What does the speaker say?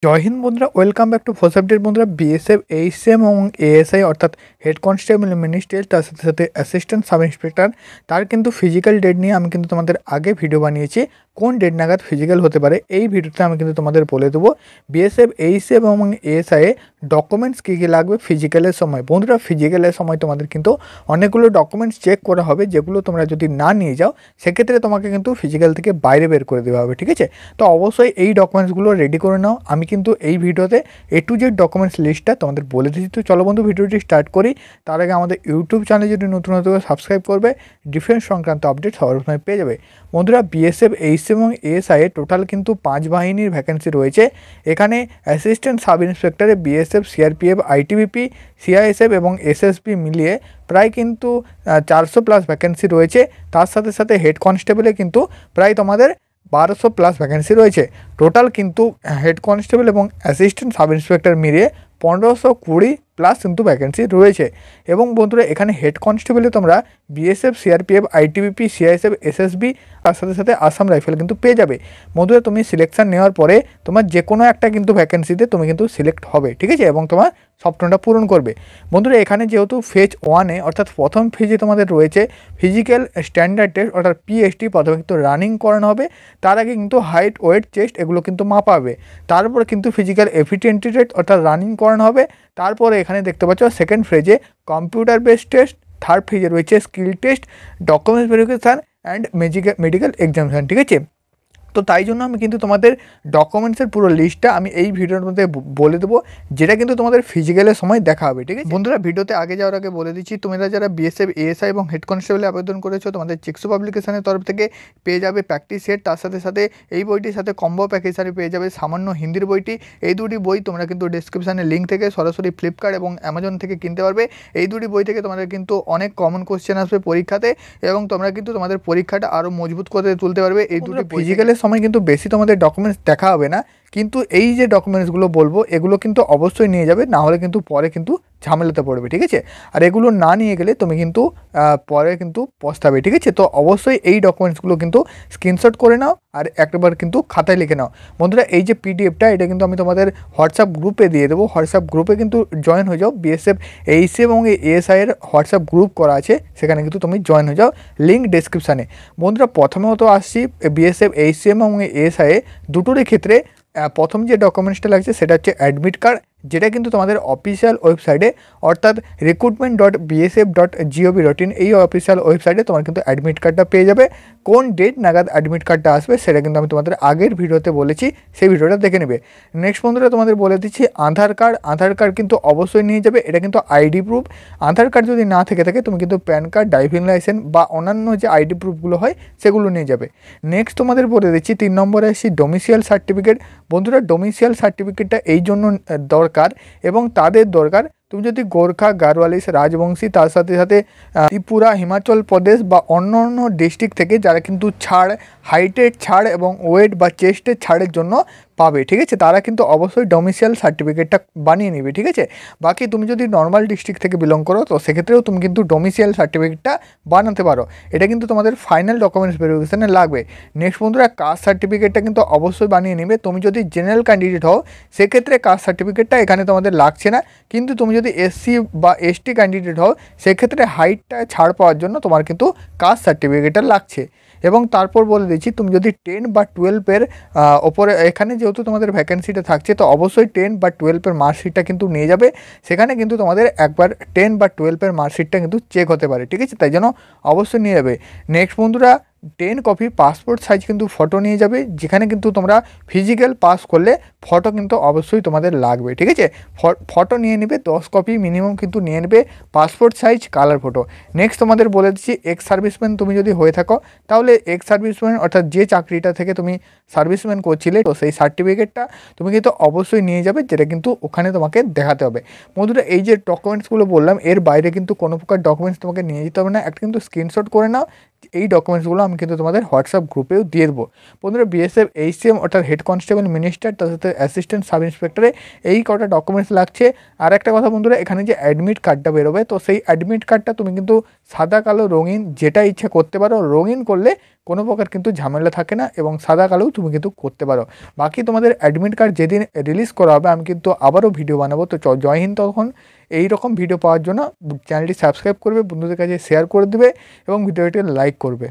জয় হিন্দ বন্ধুরা, welcome back to force update. বন্ধুরা, BSF, HM এবং এএসআই অর্থাৎ হেড কনস্টেবল, মিনিস্ট্রিয়াল, তার সাথে সাথে অ্যাসিস্ট্যান্ট সাব ইন্সপেক্টর, তার কিন্তু ফিজিক্যাল ডেট নিয়ে আমি কিন্তু তোমাদের আগে ভিডিও বানিয়েছি। কোন ডেট নাগাদ ফিজিক্যাল হতে পারে এই ভিডিওতে আমি কিন্তু তোমাদের বলে দেবো। বিএসএফ, এইচএম এবং এএসআই ডকুমেন্টস কী কী লাগবে ফিজিক্যালের সময়। বন্ধুরা, ফিজিক্যালের সময় তোমাদের কিন্তু অনেকগুলো ডকুমেন্টস চেক করা হবে, যেগুলো তোমরা যদি না নিয়ে যাও সেক্ষেত্রে তোমাকে কিন্তু ফিজিক্যাল থেকে বাইরে বের করে দেওয়া হবে। ঠিক আছে, তো অবশ্যই এই ডকুমেন্টসগুলো রেডি করে নাও। আমি কিন্তু এই ভিডিওতে A to Z ডকুমেন্টস লিস্টটা তোমাদের বলে দিচ্ছি। তো চলো বন্ধু, ভিডিওটি স্টার্ট করি। তার আগে আমাদের ইউটিউব চ্যানেলে যদি নতুন সাবস্ক্রাইব করবে, ডিফেন্স সংক্রান্ত আপডেট সবার প্রথমে পেয়ে যাবে। বন্ধুরা, বিএসএফ, এইচএম এবং এএসআই টোটাল কিন্তু 5 বাহিনীর ভ্যাকেন্সি রয়েছে। এখানে অ্যাসিস্ট্যান্ট সাব ইন্সপেক্টরে বিএসএফ, সিআরপিএফ, আইটিবিপি, সিআইএসএফ এবং এসএসবি মিলিয়ে প্রায় কিন্তু 400+ ভ্যাকেন্সি রয়েছে। তার সাথে সাথে হেড কনস্টেবলে কিন্তু প্রায় তোমাদের 1200+ ভ্যাকেন্সি রয়েছে। টোটাল কিন্তু হেড কনস্টেবল এবং অ্যাসিস্ট্যান্ট সাব ইন্সপেক্টর মিলিয়ে 1520+ কিন্তু ভ্যাকেন্সি রয়েছে। এবং বন্ধুরা, এখানে হেড কনস্টেবলে তোমরা BSF, CRPF, ITBP, CISF, SSB তার সাথে সাথে আসাম রাইফেল কিন্তু পেয়ে যাবে। বন্ধুরা, তুমি সিলেকশন নেওয়ার পরে তোমার যে কোনো একটা কিন্তু ভ্যাকেন্সিতে তুমি কিন্তু সিলেক্ট হবে। ঠিক আছে, এবং তোমার স্বপ্নটা পূরণ করবে। বন্ধুরা, এখানে যেহেতু ফেজ 1-এ অর্থাৎ প্রথম ফেজে তোমাদের রয়েছে ফিজিক্যাল স্ট্যান্ডার্ড টেস্ট অর্থাৎ পিএসটি, প্রথমে কিন্তু রানিং করানো হবে। তার আগে কিন্তু হাইট, ওয়েট, চেস্ট এগুলো কিন্তু মাপা হবে। তারপর কিন্তু ফিজিক্যাল এফিসিয়েন্সি টেস্ট অর্থাৎ রানিং করানো হবে। তারপরে এখানে দেখতে পাচ্ছ সেকেন্ড ফেজে কম্পিউটার বেসড টেস্ট, থার্ড ফেজে রয়েছে skill test, documents verification and medical examination. ঠিক আছে, তো তাই জন্য আমি কিন্তু তোমাদের ডকুমেন্টসের পুরো লিস্টটা আমি এই ভিডিওর মধ্যে বলে দেবো, যেটা কিন্তু তোমাদের ফিজিক্যালের সময় দেখা হবে। ঠিক আছে বন্ধুরা, ভিডিওতে আগে যাওয়ার আগে বলে দিচ্ছি, তোমরা যারা বিএসএফ, এএসআই এবং হেড কনস্টেবলে আবেদন করেছো, তোমাদের চেকসু পাবলিকেশনের তরফ থেকে পেয়ে যাবে প্র্যাকটিস সেট। তার সাথে সাথে এই বইটির সাথে কম্বো প্যাকেজ হিসাবে পেয়ে যাবে সামান্য হিন্দির বইটি। এই দুটি বই তোমরা কিন্তু ডিসক্রিপশানে লিঙ্ক থেকে সরাসরি ফ্লিপকার্ট এবং অ্যামাজন থেকে কিনতে পারবে। এই দুটি বই থেকে তোমাদের কিন্তু অনেক কমন কোশ্চেন আসবে পরীক্ষাতে, এবং তোমরা কিন্তু তোমাদের পরীক্ষাটা আরও মজবুত করে তুলতে পারবে। এই দুটি ফিজিক্যালের সময় কিন্তু বেশি তোমাদের ডকুমেন্টস দেখা হবে না, কিন্তু এই যে ডকুমেন্টসগুলো বলবো এগুলো কিন্তু অবশ্যই নিয়ে যাবে, না হলে কিন্তু পরে কিন্তু ঝামেলাতে পড়বে। ঠিক আছে, আর এগুলো না নিয়ে গেলে তুমি কিন্তু পরে কিন্তু পস্তাবে। ঠিক আছে, তো অবশ্যই এই ডকুমেন্টসগুলো কিন্তু স্ক্রিনশট করে নাও আর একবার কিন্তু খাতায় লিখে নাও। বন্ধুরা, এই যে পিডিএফটা এটা কিন্তু আমি তোমাদের হোয়াটসঅ্যাপ গ্রুপে দিয়ে দেবো। হোয়াটসঅ্যাপ গ্রুপে কিন্তু জয়েন হয়ে যাও। বিএসএফ, এইচএম এবং এএসআইয়ের হোয়াটসঅ্যাপ গ্রুপ করা আছে, সেখানে কিন্তু তুমি জয়েন হয়ে যাও, লিঙ্ক ডেসক্রিপশানে। বন্ধুরা, প্রথমেও তো আসছি বিএসএফ, এইচএম এবং এএসআইয়ে দুটোরই ক্ষেত্রে প্রথম যে ডকুমেন্টসটা লাগছে সেটা হচ্ছে অ্যাডমিট কার্ড, যেটা কিন্তু তোমাদের অফিসিয়াল ওয়েবসাইটে অর্থাৎ recruitment.bsf.gov.in এই অফিসিয়াল ওয়েবসাইটে তোমার কিন্তু অ্যাডমিট কার্ডটা পেয়ে যাবে। কোন ডেট নাগাদ অ্যাডমিট কার্ডটা আসবে সেটা কিন্তু আমি তোমাদের আগের ভিডিওতে বলেছি, সেই ভিডিওটা দেখে নেবে। নেক্সট বন্ধুরা, তোমাদের বলে দিচ্ছি আধার কার্ড। আধার কার্ড কিন্তু অবশ্যই নিয়ে যাবে, এটা কিন্তু আইডি প্রুফ। আধার কার্ড যদি না থেকে থাকে তুমি কিন্তু প্যান কার্ড, ড্রাইভিং লাইসেন্স বা অন্যান্য যে আইডি প্রুফগুলো হয় সেগুলো নিয়ে যাবে। নেক্সট তোমাদের বলে দিচ্ছি 3 নম্বরে আসছি ডোমিসিয়াল সার্টিফিকেট। বন্ধুরা, ডোমিসিয়াল সার্টিফিকেটটা এই জন্য দরকার এবং তাদের দরকার, তুমি যদি গোর্খা, গাড়ওয়ালিস, রাজবংশী, তার সাথে সাথে ত্রিপুরা, হিমাচল প্রদেশ বা অন্য অন্য ডিস্ট্রিক্ট থেকে যারা কিন্তু ছাড়, হাইটের ছাড় এবং ওয়েট বা চেস্টের ছাড়ের জন্য পাবে। ঠিক আছে, তারা কিন্তু অবশ্যই ডোমিসিয়াল সার্টিফিকেটটা বানিয়ে নেবে। ঠিক আছে, বাকি তুমি যদি নর্মাল ডিস্ট্রিক্ট থেকে বিলং করো তো সেক্ষেত্রেও তুমি কিন্তু ডোমিসিয়াল সার্টিফিকেটটা বানাতে পারো। এটা কিন্তু তোমাদের ফাইনাল ডকুমেন্টস ভেরিফিকেশানে লাগবে। নেক্সট বন্ধুরা, কাস্ট সার্টিফিকেটটা কিন্তু অবশ্যই বানিয়ে নেবে। তুমি যদি জেনারেল ক্যান্ডিডেট হও সেক্ষেত্রে কাস্ট সার্টিফিকেটটা এখানে তোমাদের লাগছে না, কিন্তু তুমি যদি এসসি বা এসটি ক্যান্ডিডেট হও সেক্ষেত্রে হাইটটা ছাড় পাওয়ার জন্য তোমার কিন্তু কাস্ট সার্টিফিকেটটা লাগছে। এবং তারপর বলে দিচ্ছি, তুমি যদি 10 বা 12-এর ওপরে, এখানে যেহেতু তোমাদের ভ্যাকেন্সিটা থাকছে তো অবশ্যই 10 বা 12-এর মার্কশিটটা কিন্তু নিয়ে যাবে। সেখানে কিন্তু তোমাদের একবার 10 বা 12-এর মার্কশিটটা কিন্তু চেক হতে পারে। ঠিক আছে, তাই জন্য অবশ্যই নিয়ে যাবে। নেক্সট বন্ধুরা, 10 কপি পাসপোর্ট সাইজ কিন্তু ফটো নিয়ে যাবে, যেখানে কিন্তু তোমরা ফিজিক্যাল পাস করলে ফটো কিন্তু অবশ্যই তোমাদের লাগবে। ঠিক আছে, ফটো নিয়ে নেবে 10 কপি মিনিমাম কিন্তু নিয়ে নেবে, passport size colour photo. Next তোমাদের বলে দিচ্ছি, এক্স সার্ভিসম্যান তুমি যদি হয়ে থাকো তাহলে এক্স সার্ভিসম্যান অর্থাৎ যে চাকরিটা থেকে তুমি সার্ভিসম্যান করছিলে তো সেই সার্টিফিকেটটা তুমি কিন্তু অবশ্যই নিয়ে যাবে, যেটা কিন্তু ওখানে তোমাকে দেখাতে হবে। বন্ধুরা, এই যে ডকুমেন্টসগুলো বললাম এর বাইরে কিন্তু কোনো প্রকার ডকুমেন্টস তোমাকে নিয়ে যেতে হবে না, একটা কিন্তু স্ক্রিনশট করে নাও। এই ডকুমেন্টসগুলো আমি কিন্তু তোমাদের হোয়াটসঅ্যাপ গ্রুপেও দিয়ে দেবো। বন্ধুরা, বিএসএফ, এইচএম অর্থাৎ হেড কনস্টেবল, মিনিস্টার, তার সাথে অ্যাসিস্ট্যান্ট সাব ইন্সপেক্টরে এই কটা ডকুমেন্টস লাগছে। আর একটা কথা বন্ধুরা, এখানে যে অ্যাডমিট কার্ডটা বেরোবে তো সেই অ্যাডমিট কার্ডটা তুমি কিন্তু সাদা, কালো, রঙিন যেটা ইচ্ছা করতে পারো। রঙিন করলে কোনো প্রকার কিন্তু ঝামেলা থাকে না এবং সাদা কালোও তুমি কিন্তু করতে পারো। বাকি তোমাদের অ্যাডমিট কার্ড যেদিন রিলিজ করা হবে আমি কিন্তু আবারও ভিডিও বানাবো। তো জয় হিন্দ। তখন এই রকম ভিডিও পাওয়ার জন্য চ্যানেলটি সাবস্ক্রাইব করবে, বন্ধুদের কাছে শেয়ার করে দেবে এবং ভিডিওটি লাইক করবে।